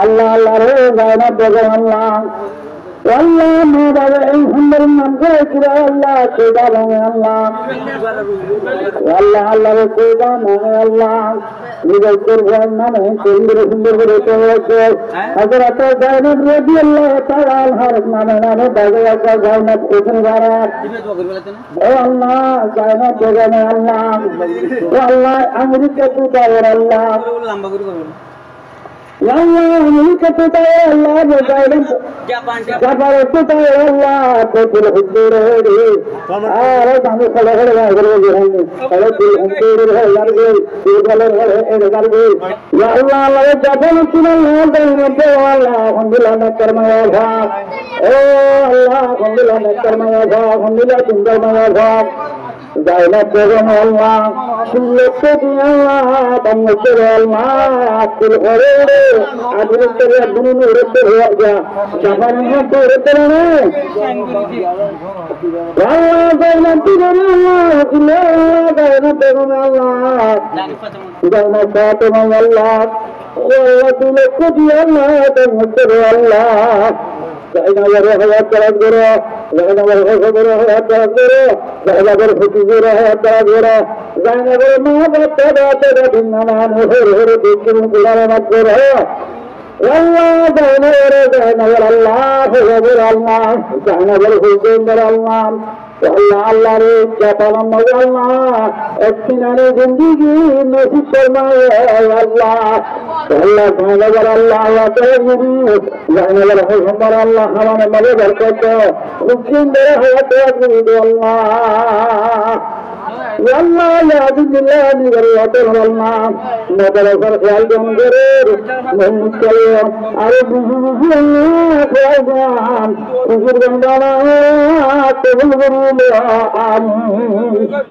আল্লাহ আল্লাহ রে জায়নাত দেবে আল্লাহ আল্লাহ মা বাবা এই সুন্দর নাম করে কিরা আল্লাহ সেবা ভাঙে আল্লাহ আল্লাহ আল্লাহ রে সেবা ভাঙে আল্লাহ নিজের করবার নামে সুন্দর সুন্দর করে চলেছে হযরত জায়নাত রাদিয়াল্লাহু তাআলা আনহার নামে নামে বাজারে জায়নাত কোথায় বাড়া ও আল্লাহ জায়নাত দেবে আল্লাহ ও আল্লাহ আমেরিকা তো দাও আল্লাহ Allah Amerika tuta Allah bezalim Japan tuta Allah betul hudur hai are damu khala hai guru jehani khala til hudur hai yar ge tilal hai edar ge ya Allah Allah Japan tuna Allah de Allah alhamdulillah na karmaya bha oh Allah alhamdulillah na karmaya bha alhamdulillah sundar maya bha জায়নাত Begum আল্লাহ সুল্লতে আল্লাহ বাংলাতে আল্লাহ আকুল করে আদিরতে দুনিন উড়তে হয়ে যা Japan মধ্যে উড়তে না আল্লাহ জায়নাত বেগম আল্লাহ জায়নাত বেগম আল্লাহ জায়নাত ফাতেমা আল্লাহ আল্লাহ সুল্লতে আল্লাহ বাংলাতে আল্লাহ জায়নাত হায়াত করার করে জায়নাত হায়াত করার করে জায়নাতের ফুটিজের হায়াত করার জায়নাতের মা বাবা দাদা দিনামান হরে হরে দেখিন গুলারাত করে আল্লাহ জায়নাত আল্লাহ হরে আল্লাহ জায়নাতের হুজুর আল্লাহ আল্লাহ আল্লাহ রে জাপান আল্লাহ একদিনের জিন্দেগি নসিব ফরমায়ে আল্লাহ আল্লাহ জানাবার আল্লাহ জানাবার হুজুর আল্লাহ আমাদের মধ্যে বরকত মুসলিমদের হায়াতে আপনি আল্লাহ আল্লাহ ইয়া বিল্লাহ নিগর আল্লাহ মাদ্রাসার খেয়াল করে মন চলে আর হুজুর গন্ডানা কবুল করুন আমিন